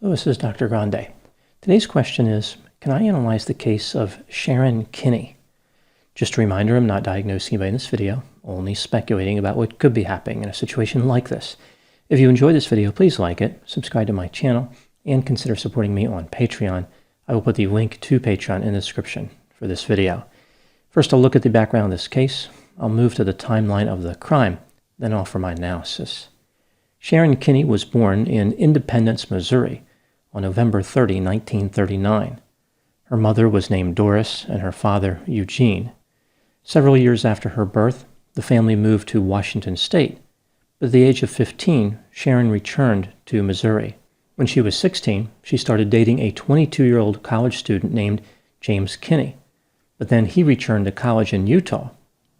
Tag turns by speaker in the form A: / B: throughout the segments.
A: Hello, this is Dr. Grande. Today's question is, can I analyze the case of Sharon Kinne? Just a reminder, I'm not diagnosing anybody in this video, only speculating about what could be happening in a situation like this. If you enjoyed this video, please like it, subscribe to my channel, and consider supporting me on Patreon. I will put the link to Patreon in the description for this video. First, I'll look at the background of this case. I'll move to the timeline of the crime, then offer my analysis. Sharon Kinne was born in Independence, Missouri, on November 30, 1939. Her mother was named Doris and her father Eugene. Several years after her birth, the family moved to Washington State, but at the age of 15, Sharon returned to Missouri. When she was 16, she started dating a 22-year-old college student named James Kinne, but then he returned to college in Utah.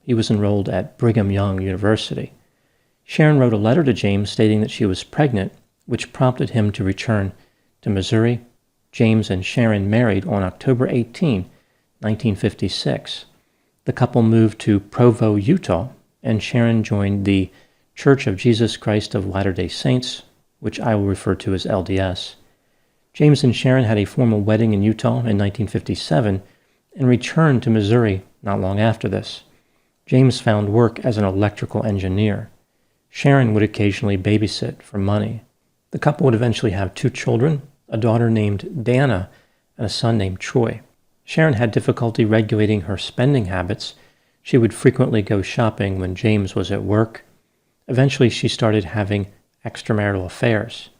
A: He was enrolled at Brigham Young University. Sharon wrote a letter to James stating that she was pregnant, which prompted him to return to Missouri. James and Sharon married on October 18, 1956. The couple moved to Provo, Utah, and Sharon joined the Church of Jesus Christ of Latter-day Saints, which I will refer to as LDS. James and Sharon had a formal wedding in Utah in 1957 and returned to Missouri not long after this. James found work as an electrical engineer. Sharon would occasionally babysit for money. The couple would eventually have 2 children, a daughter named Dana and a son named Troy. Sharon had difficulty regulating her spending habits. She would frequently go shopping when James was at work. Eventually, she started having extramarital affairs.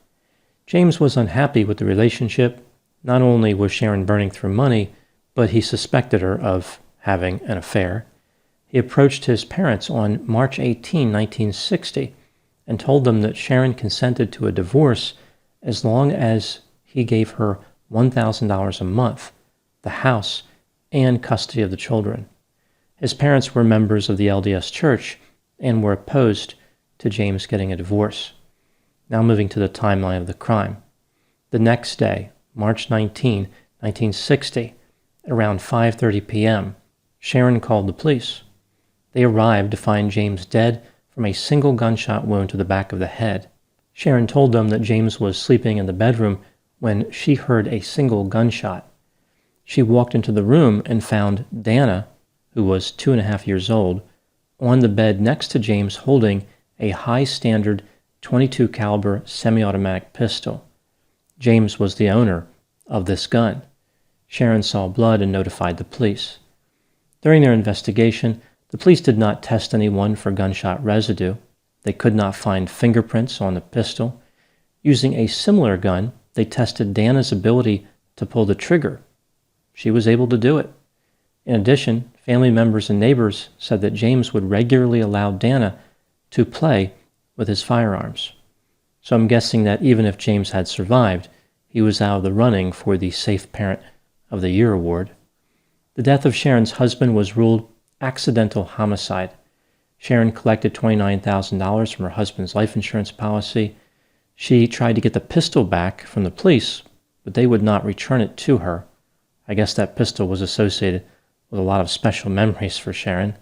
A: James was unhappy with the relationship. Not only was Sharon burning through money, but he suspected her of having an affair. He approached his parents on March 18, 1960, and told them that Sharon consented to a divorce as long as he gave her $1,000 a month, the house, and custody of the children. His parents were members of the LDS Church and were opposed to James getting a divorce. Now moving to the timeline of the crime. The next day, March 19, 1960, at around 5:30 p.m., Sharon called the police. They arrived to find James dead from a single gunshot wound to the back of the head. Sharon told them that James was sleeping in the bedroom when she heard a single gunshot. She walked into the room and found Dana, who was 2.5 years old, on the bed next to James holding a high-standard .22 caliber semi-automatic pistol. James was the owner of this gun. Sharon saw blood and notified the police. During their investigation, the police did not test anyone for gunshot residue. They could not find fingerprints on the pistol. Using a similar gun, they tested Dana's ability to pull the trigger. She was able to do it. In addition, family members and neighbors said that James would regularly allow Dana to play with his firearms. So I'm guessing that even if James had survived, he was out of the running for the Safe Parent of the Year award. The death of Sharon's husband was ruled accidental homicide. Sharon collected $29,000 from her husband's life insurance policy. She tried to get the pistol back from the police, but they would not return it to her. I guess that pistol was associated with a lot of special memories for Sharon.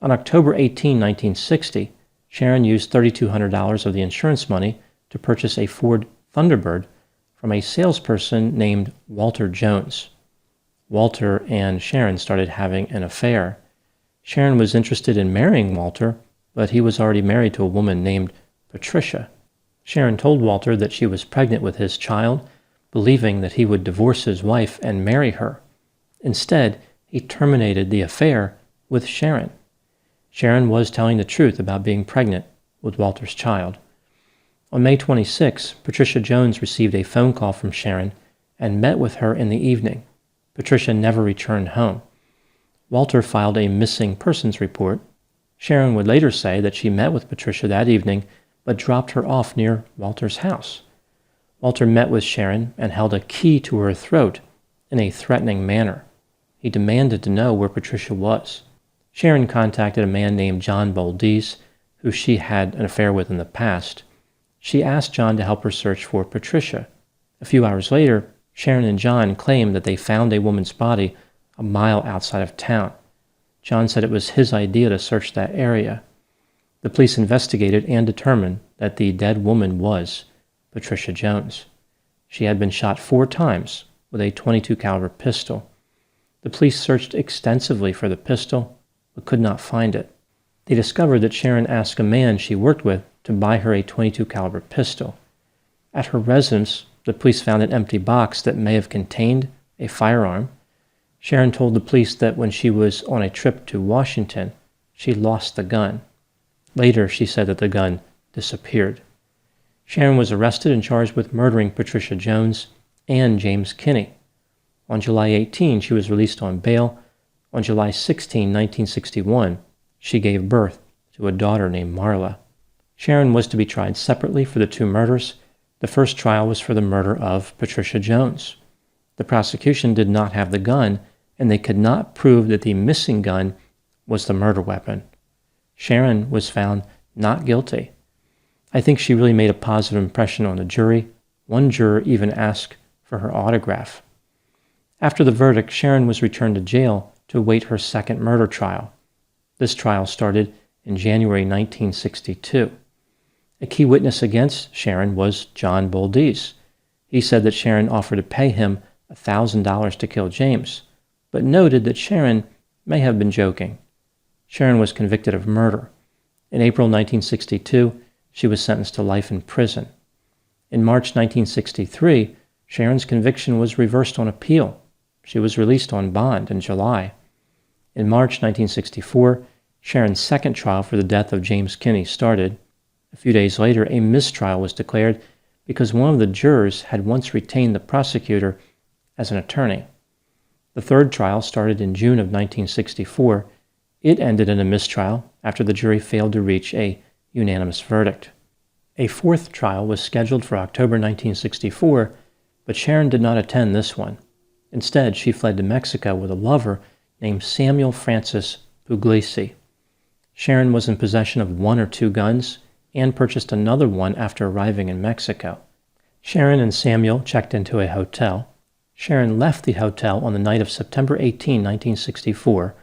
A: On October 18, 1960, Sharon used $3,200 of the insurance money to purchase a Ford Thunderbird from a salesperson named Walter Jones. Walter and Sharon started having an affair. Sharon was interested in marrying Walter, but he was already married to a woman named Patricia. Sharon told Walter that she was pregnant with his child, believing that he would divorce his wife and marry her. Instead, he terminated the affair with Sharon. Sharon was telling the truth about being pregnant with Walter's child. On May 26, Patricia Jones received a phone call from Sharon and met with her in the evening. Patricia never returned home. Walter filed a missing persons report. Sharon would later say that she met with Patricia that evening, but dropped her off near Walter's house. Walter met with Sharon and held a key to her throat in a threatening manner. He demanded to know where Patricia was. Sharon contacted a man named John Boldies, who she had an affair with in the past. She asked John to help her search for Patricia. A few hours later, Sharon and John claimed that they found a woman's body a mile outside of town. John said it was his idea to search that area. The police investigated and determined that the dead woman was Patricia Jones. She had been shot 4 times with a .22 caliber pistol. The police searched extensively for the pistol, but could not find it. They discovered that Sharon asked a man she worked with to buy her a .22 caliber pistol. At her residence, the police found an empty box that may have contained a firearm. Sharon told the police that when she was on a trip to Washington, she lost the gun. Later, she said that the gun disappeared. Sharon was arrested and charged with murdering Patricia Jones and James Kinne. On July 18, she was released on bail. On July 16, 1961, she gave birth to a daughter named Marla. Sharon was to be tried separately for the 2 murders. The first trial was for the murder of Patricia Jones. The prosecution did not have the gun, and they could not prove that the missing gun was the murder weapon. Sharon was found not guilty. I think she really made a positive impression on the jury. One juror even asked for her autograph. After the verdict, Sharon was returned to jail to await her second murder trial. This trial started in January 1962. A key witness against Sharon was John Boldes. He said that Sharon offered to pay him $1,000 to kill James, but noted that Sharon may have been joking. Sharon was convicted of murder. In April 1962, she was sentenced to life in prison. In March 1963, Sharon's conviction was reversed on appeal. She was released on bond in July. In March 1964, Sharon's second trial for the death of James Kinne started. A few days later, a mistrial was declared because one of the jurors had once retained the prosecutor as an attorney. The third trial started in June of 1964. It ended in a mistrial after the jury failed to reach a unanimous verdict. A fourth trial was scheduled for October 1964, but Sharon did not attend this one. Instead, she fled to Mexico with a lover named Samuel Francis Puglisi. Sharon was in possession of 1 or 2 guns and purchased another one after arriving in Mexico. Sharon and Samuel checked into a hotel. Sharon left the hotel on the night of September 18, 1964,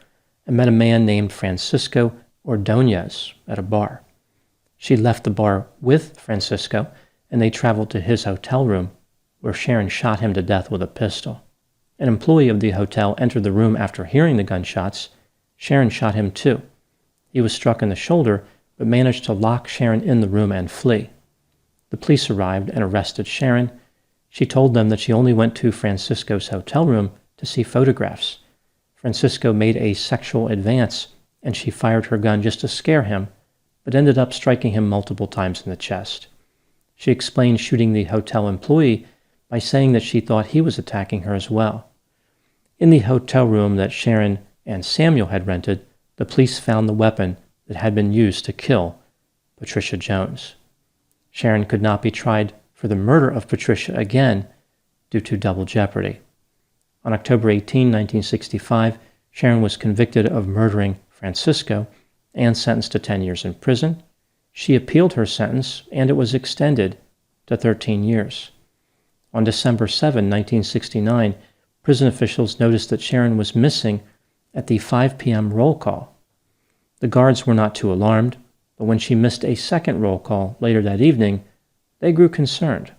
A: and met a man named Francisco Ordóñez at a bar. She left the bar with Francisco, and they traveled to his hotel room, where Sharon shot him to death with a pistol. An employee of the hotel entered the room after hearing the gunshots. Sharon shot him too. He was struck in the shoulder, but managed to lock Sharon in the room and flee. The police arrived and arrested Sharon. She told them that she only went to Francisco's hotel room to see photographs. Francisco made a sexual advance, and she fired her gun just to scare him, but ended up striking him multiple times in the chest. She explained shooting the hotel employee by saying that she thought he was attacking her as well. In the hotel room that Sharon and Samuel had rented, the police found the weapon that had been used to kill Patricia Jones. Sharon could not be tried for the murder of Patricia again due to double jeopardy. On October 18, 1965, Sharon was convicted of murdering Francisco and sentenced to 10 years in prison. She appealed her sentence, and it was extended to 13 years. On December 7, 1969, prison officials noticed that Sharon was missing at the 5 p.m. roll call. The guards were not too alarmed, but when she missed a second roll call later that evening, they grew concerned.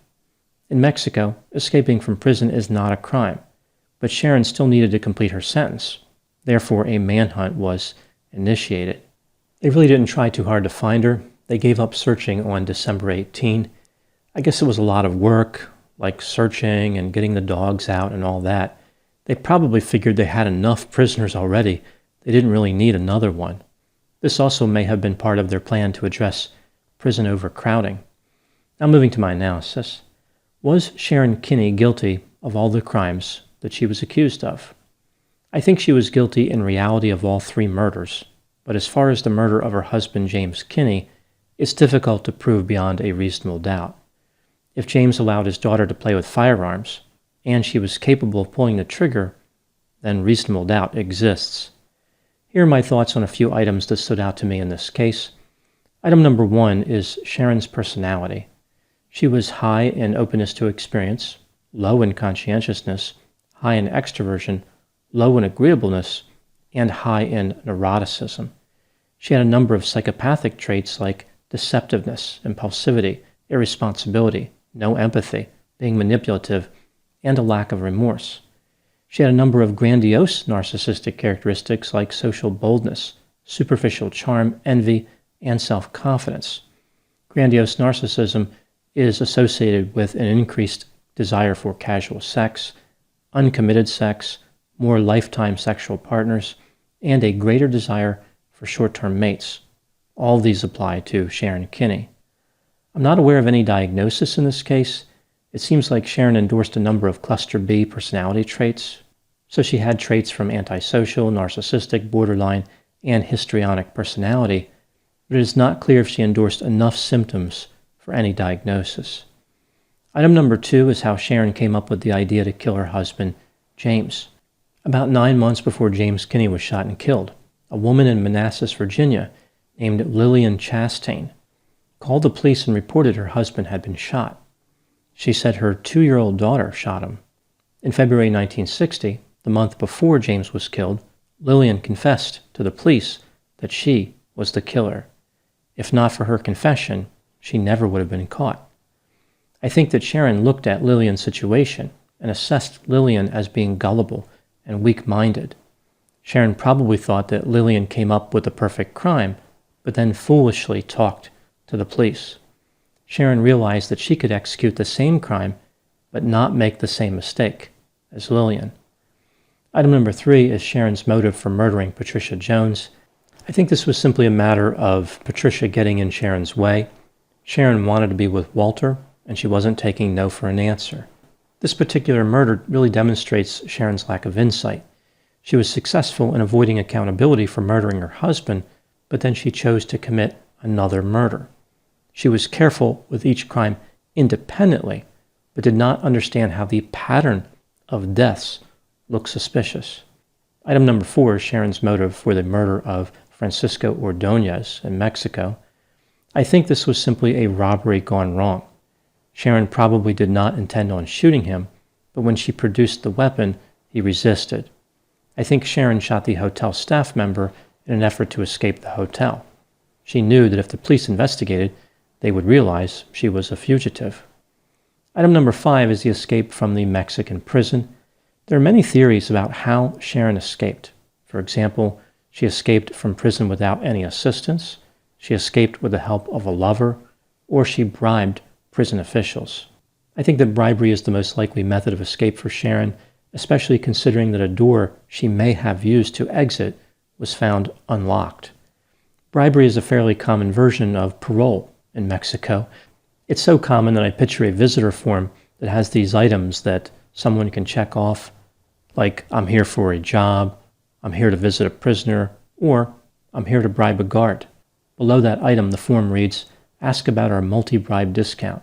A: In Mexico, escaping from prison is not a crime, but Sharon still needed to complete her sentence. Therefore, a manhunt was initiated. They really didn't try too hard to find her. They gave up searching on December 18. I guess it was a lot of work, like searching and getting the dogs out and all that. They probably figured they had enough prisoners already. They didn't really need another one. This also may have been part of their plan to address prison overcrowding. Now moving to my analysis. Was Sharon Kinne guilty of all the crimes that she was accused of? I think she was guilty in reality of all 3 murders, but as far as the murder of her husband James Kinne, it's difficult to prove beyond a reasonable doubt. If James allowed his daughter to play with firearms, and she was capable of pulling the trigger, then reasonable doubt exists. Here are my thoughts on a few items that stood out to me in this case. Item number 1 is Sharon's personality. She was high in openness to experience, low in conscientiousness, high in extroversion, low in agreeableness, and high in neuroticism. She had a number of psychopathic traits like deceptiveness, impulsivity, irresponsibility, no empathy, being manipulative, and a lack of remorse. She had a number of grandiose narcissistic characteristics like social boldness, superficial charm, envy, and self-confidence. Grandiose narcissism is associated with an increased desire for casual sex, uncommitted sex, more lifetime sexual partners, and a greater desire for short-term mates. All these apply to Sharon Kinne. I'm not aware of any diagnosis in this case. It seems like Sharon endorsed a number of cluster B personality traits, so she had traits from antisocial, narcissistic, borderline, and histrionic personality, but it is not clear if she endorsed enough symptoms for any diagnosis. Item number 2 is how Sharon came up with the idea to kill her husband, James. About 9 months before James Kinne was shot and killed, a woman in Manassas, Virginia, named Lillian Chastain, called the police and reported her husband had been shot. She said her 2-year-old daughter shot him. In February 1960, the month before James was killed, Lillian confessed to the police that she was the killer. If not for her confession, she never would have been caught. I think that Sharon looked at Lillian's situation and assessed Lillian as being gullible and weak-minded. Sharon probably thought that Lillian came up with the perfect crime, but then foolishly talked to the police. Sharon realized that she could execute the same crime, but not make the same mistake as Lillian. Item number 3 is Sharon's motive for murdering Patricia Jones. I think this was simply a matter of Patricia getting in Sharon's way. Sharon wanted to be with Walter, and she wasn't taking no for an answer. This particular murder really demonstrates Sharon's lack of insight. She was successful in avoiding accountability for murdering her husband, but then she chose to commit another murder. She was careful with each crime independently, but did not understand how the pattern of deaths looked suspicious. Item number 4 is Sharon's motive for the murder of Francisco Ordóñez in Mexico. I think this was simply a robbery gone wrong. Sharon probably did not intend on shooting him, but when she produced the weapon, he resisted. I think Sharon shot the hotel staff member in an effort to escape the hotel. She knew that if the police investigated, they would realize she was a fugitive. Item number 5 is the escape from the Mexican prison. There are many theories about how Sharon escaped. For example, she escaped from prison without any assistance, she escaped with the help of a lover, or she bribed prison officials. I think that bribery is the most likely method of escape for Sharon, especially considering that a door she may have used to exit was found unlocked. Bribery is a fairly common version of parole in Mexico. It's so common that I picture a visitor form that has these items that someone can check off, like I'm here for a job, I'm here to visit a prisoner, or I'm here to bribe a guard. Below that item, the form reads, ask about our multi-bribe discount,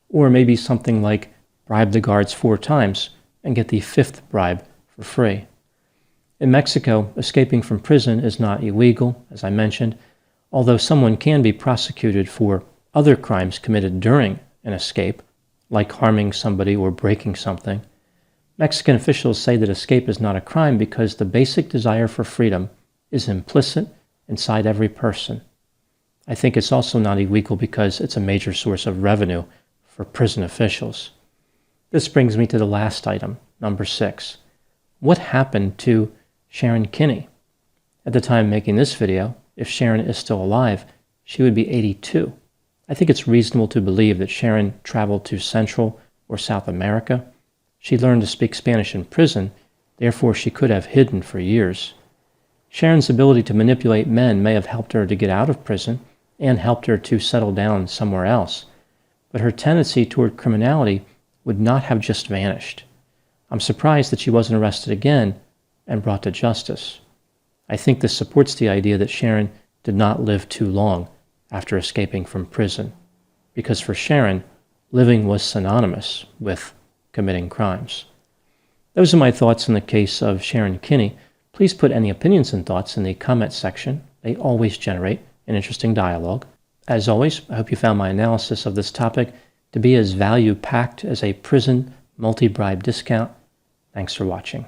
A: or maybe something like bribe the guards 4 times and get the 5th bribe for free. In Mexico, escaping from prison is not illegal, as I mentioned, although someone can be prosecuted for other crimes committed during an escape, like harming somebody or breaking something. Mexican officials say that escape is not a crime because the basic desire for freedom is implicit inside every person. I think it's also not illegal because it's a major source of revenue for prison officials. This brings me to the last item, number 6. What happened to Sharon Kinne? At the time of making this video, if Sharon is still alive, she would be 82. I think it's reasonable to believe that Sharon traveled to Central or South America. She learned to speak Spanish in prison, therefore she could have hidden for years. Sharon's ability to manipulate men may have helped her to get out of prison and helped her to settle down somewhere else, but her tendency toward criminality would not have just vanished. I'm surprised that she wasn't arrested again and brought to justice. I think this supports the idea that Sharon did not live too long after escaping from prison, because for Sharon, living was synonymous with committing crimes. Those are my thoughts in the case of Sharon Kinne. Please put any opinions and thoughts in the comments section. They always generate an interesting dialogue. As always, I hope you found my analysis of this topic to be as value-packed as a prison multi-bribe discount. Thanks for watching.